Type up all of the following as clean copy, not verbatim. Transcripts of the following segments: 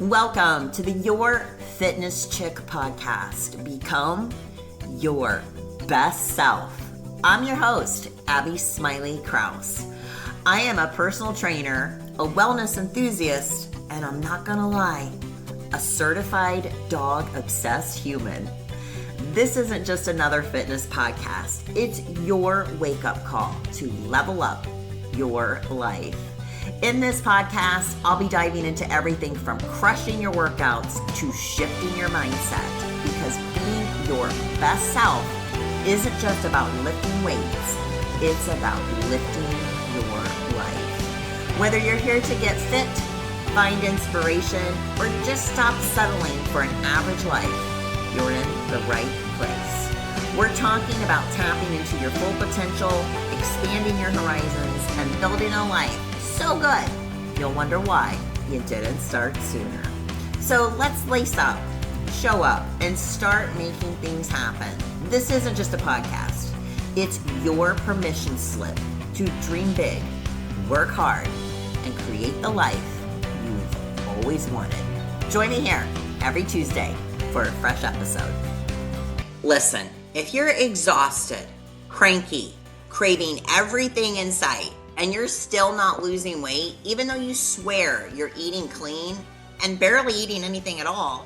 Welcome to the Your Fitness Chick podcast. Become your best self. I'm your host, Abby Smiley-Krause. I am a personal trainer, a wellness enthusiast, and I'm not gonna lie, a certified dog-obsessed human. This isn't just another fitness podcast. It's your wake-up call to level up your life. In this podcast, I'll be diving into everything from crushing your workouts to shifting your mindset, because being your best self isn't just about lifting weights, it's about lifting your life. Whether you're here to get fit, find inspiration, or just stop settling for an average life, you're in the right place. We're talking about tapping into your full potential, expanding your horizons, and building a life so good, you'll wonder why you didn't start sooner. So let's lace up, show up, and start making things happen. This isn't just a podcast. It's your permission slip to dream big, work hard, and create the life you've always wanted. Join me here every Tuesday for a fresh episode. Listen, if you're exhausted, cranky, craving everything in sight, and you're still not losing weight, even though you swear you're eating clean and barely eating anything at all,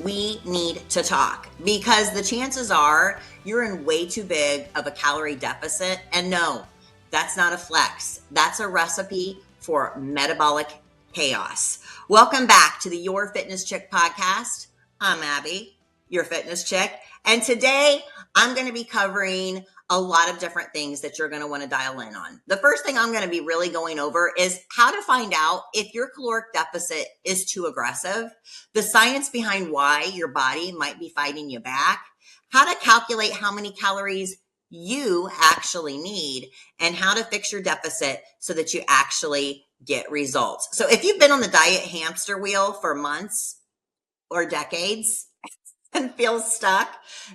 we need to talk, because the chances are you're in way too big of a calorie deficit. And no, that's not a flex. That's a recipe for metabolic chaos. Welcome back to the Your Fitness Chick podcast. I'm Abby, your fitness chick. And today I'm going to be covering a lot of different things that you're going to want to dial in on. The first thing I'm going to be really going over is how to find out if your caloric deficit is too aggressive, the science behind why your body might be fighting you back, how to calculate how many calories you actually need, and how to fix your deficit so that you actually get results. So if you've been on the diet hamster wheel for months or decades and feel stuck,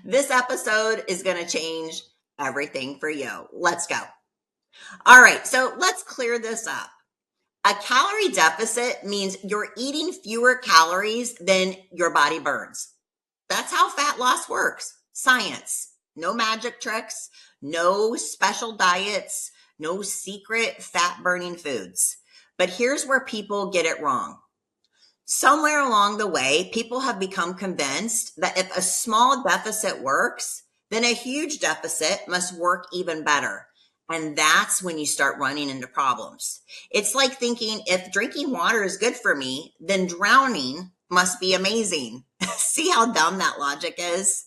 this episode is going to change everything for you. Let's go. All right, so let's clear this up. A calorie deficit means you're eating fewer calories than your body burns. That's how fat loss works. Science. No magic tricks, no special diets, no secret fat burning foods. But here's where people get it wrong. Somewhere along the way, people have become convinced that if a small deficit works, then a huge deficit must work even better. And that's when you start running into problems. It's like thinking if drinking water is good for me, then drowning must be amazing. See how dumb that logic is?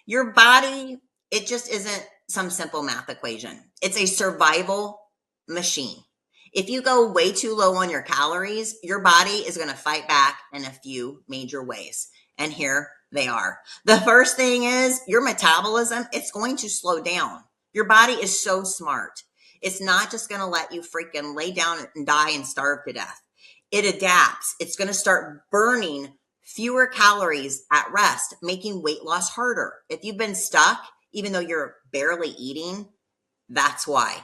Your body, it just isn't some simple math equation. It's a survival machine. If you go way too low on your calories, your body is going to fight back in a few major ways. And here they are. The first thing is your metabolism. It's going to slow down. Your body is so smart. It's not just going to let you freaking lay down and die and starve to death. It adapts. It's going to start burning fewer calories at rest, making weight loss harder. If you've been stuck, even though you're barely eating, that's why.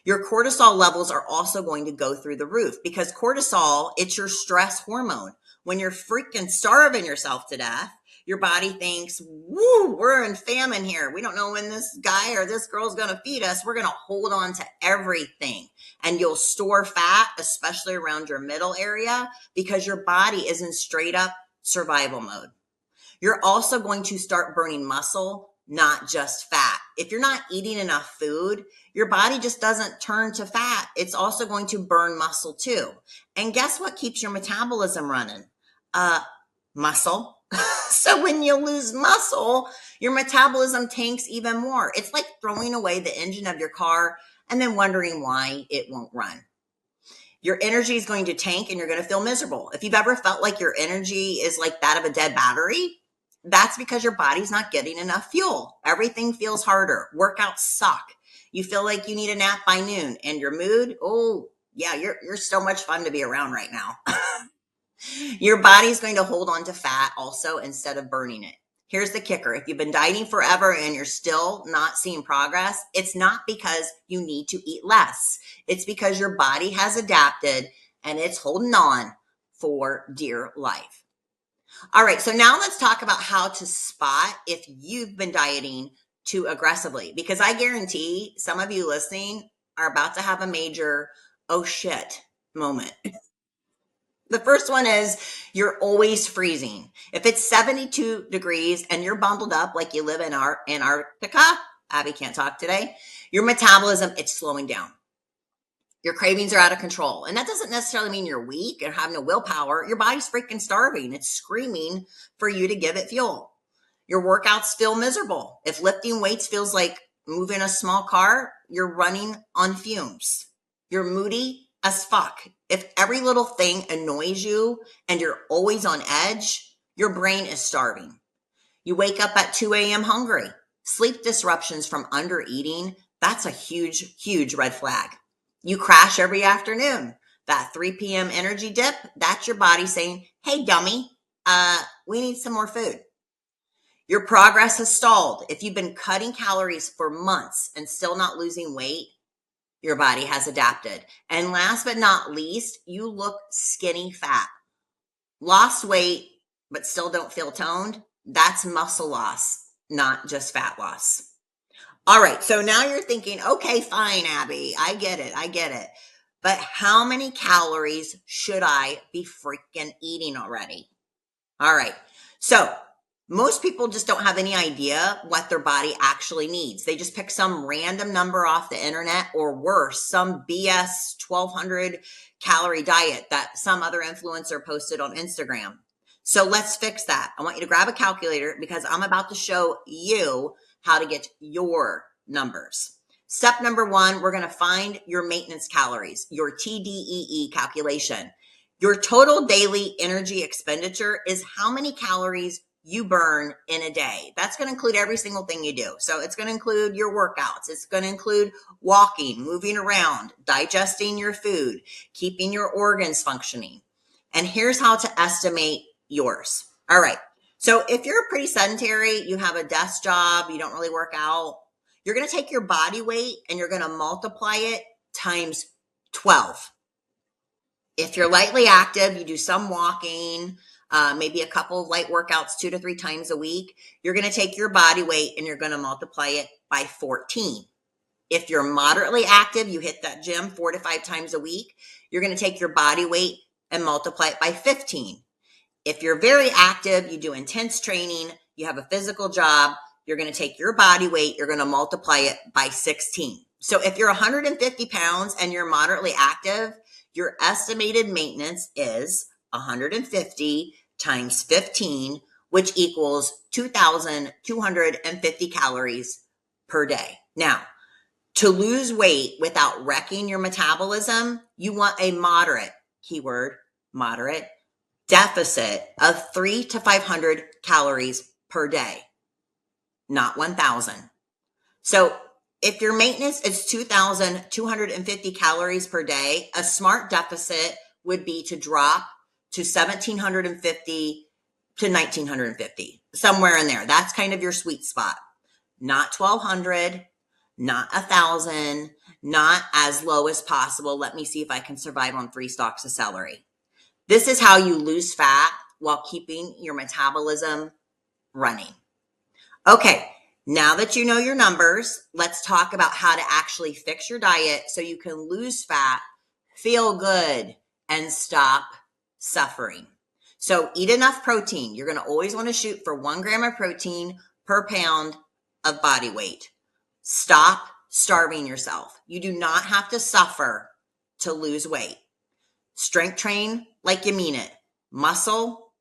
Your cortisol levels are also going to go through the roof, because cortisol, it's your stress hormone. When you're freaking starving yourself to death, your body thinks, woo, we're in famine here. We don't know when this guy or this girl's going to feed us. We're going to hold on to everything. And you'll store fat, especially around your middle area, because your body is in straight up survival mode. You're also going to start burning muscle, not just fat. If you're not eating enough food, your body just doesn't turn to fat. It's also going to burn muscle too. And guess what keeps your metabolism running? Muscle. So when you lose muscle, your metabolism tanks even more. It's like throwing away the engine of your car and then wondering why it won't run. Your energy is going to tank and you're going to feel miserable. If you've ever felt like your energy is like that of a dead battery, that's because your body's not getting enough fuel. Everything feels harder. Workouts suck. You feel like you need a nap by noon, and your mood, oh yeah, you're so much fun to be around right now. Your body's going to hold on to fat also instead of burning it. Here's the kicker. If you've been dieting forever and you're still not seeing progress, it's not because you need to eat less. It's because your body has adapted and it's holding on for dear life. All right, so now let's talk about how to spot if you've been dieting too aggressively, because I guarantee some of you listening are about to have a major oh shit moment. The first one is you're always freezing. If it's 72 degrees and you're bundled up like you live in Antarctica, Abby can't talk today, your metabolism, it's slowing down. Your cravings are out of control. And that doesn't necessarily mean you're weak and have no willpower. Your body's freaking starving. It's screaming for you to give it fuel. Your workouts feel miserable. If lifting weights feels like moving a small car, you're running on fumes. You're moody as fuck. If every little thing annoys you and you're always on edge, your brain is starving. You wake up at 2 a.m. hungry. Sleep disruptions from undereating, that's a huge, huge red flag. You crash every afternoon. That 3 p.m. energy dip, that's your body saying, hey, dummy, we need some more food. Your progress has stalled. If you've been cutting calories for months and still not losing weight, your body has adapted. And last but not least, you look skinny fat. Lost weight, but still don't feel toned. That's muscle loss, not just fat loss. All right, so now you're thinking, okay, fine, Abby, I get it. But how many calories should I be freaking eating already? All right, so most people just don't have any idea what their body actually needs. They just pick some random number off the internet, or worse, some BS 1200 calorie diet that some other influencer posted on Instagram. So let's fix that. I want you to grab a calculator because I'm about to show you how to get your numbers. Step number one, we're going to find your maintenance calories, your TDEE calculation. Your total daily energy expenditure is how many calories you burn in a day. That's going to include every single thing you do. So it's going to include your workouts. It's going to include walking, moving around, digesting your food, keeping your organs functioning. And here's how to estimate yours. All right. So if you're pretty sedentary, you have a desk job, you don't really work out, you're going to take your body weight and you're going to multiply it times 12. If you're lightly active, you do some walking, maybe a couple of light workouts 2 to 3 times a week, you're going to take your body weight and you're going to multiply it by 14. If you're moderately active, you hit that gym 4 to 5 times a week, you're going to take your body weight and multiply it by 15. If you're very active, you do intense training, you have a physical job, you're going to take your body weight, you're going to multiply it by 16. So if you're 150 pounds and you're moderately active, your estimated maintenance is 150 times 15, which equals 2,250 calories per day. Now, to lose weight without wrecking your metabolism, you want a moderate, keyword, moderate, deficit of 300 to 500 calories per day, not 1,000. So if your maintenance is 2,250 calories per day, a smart deficit would be to drop to 1,750 to 1,950, somewhere in there. That's kind of your sweet spot. Not 1,200, not 1,000, not as low as possible. Let me see if I can survive on 3 stalks of celery. This is how you lose fat while keeping your metabolism running. Okay, now that you know your numbers, let's talk about how to actually fix your diet so you can lose fat, feel good, and stop suffering. So eat enough protein. You're going to always want to shoot for 1 gram of protein per pound of body weight. Stop starving yourself. You do not have to suffer to lose weight. Strength train like you mean it. Muscle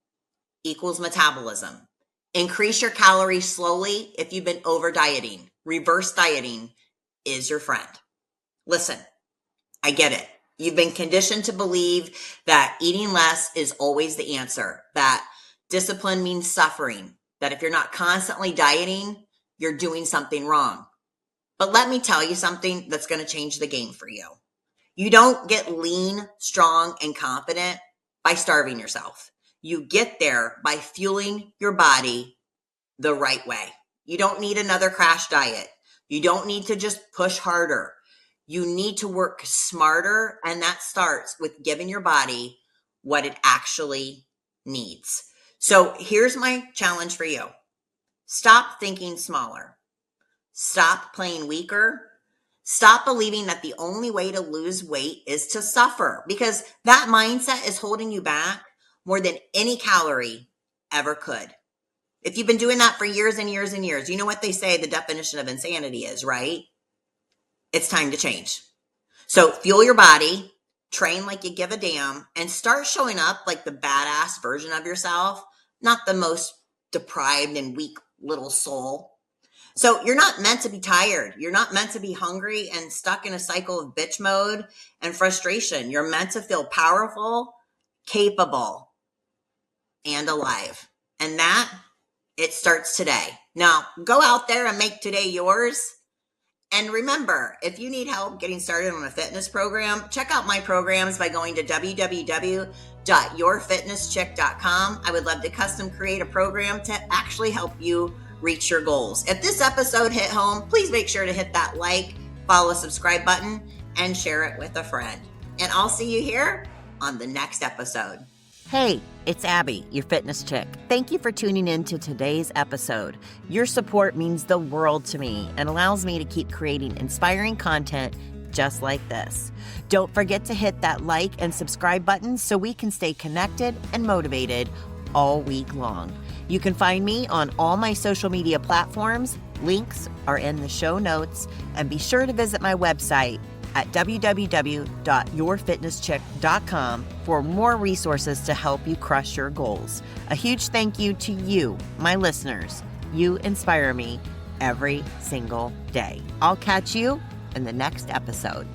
equals metabolism. Increase your calories slowly if you've been over dieting. Reverse dieting is your friend. Listen, I get it. You've been conditioned to believe that eating less is always the answer, that discipline means suffering, that if you're not constantly dieting, you're doing something wrong. But let me tell you something that's going to change the game for you. You don't get lean, strong, and confident by starving yourself. You get there by fueling your body the right way. You don't need another crash diet. You don't need to just push harder. You need to work smarter, and that starts with giving your body what it actually needs. So here's my challenge for you. Stop thinking smaller. Stop playing weaker. Stop believing that the only way to lose weight is to suffer, because that mindset is holding you back more than any calorie ever could. If you've been doing that for years and years and years, you know what they say the definition of insanity is, right? It's time to change. So fuel your body, train like you give a damn, and start showing up like the badass version of yourself, not the most deprived and weak little soul. So you're not meant to be tired. You're not meant to be hungry and stuck in a cycle of bitch mode and frustration. You're meant to feel powerful, capable, and alive. And that, it starts today. Now, go out there and make today yours. And remember, if you need help getting started on a fitness program, check out my programs by going to www.yourfitnesschick.com. I would love to custom create a program to actually help you reach your goals. If this episode hit home, please make sure to hit that like, follow, subscribe button, and share it with a friend. And I'll see you here on the next episode. Hey, it's Abby, your fitness chick. Thank you for tuning in to today's episode. Your support means the world to me and allows me to keep creating inspiring content just like this. Don't forget to hit that like and subscribe button so we can stay connected and motivated all week long. You can find me on all my social media platforms. Links are in the show notes, and be sure to visit my website at www.yourfitnesschick.com for more resources to help you crush your goals. A huge thank you to you, my listeners. You inspire me every single day. I'll catch you in the next episode.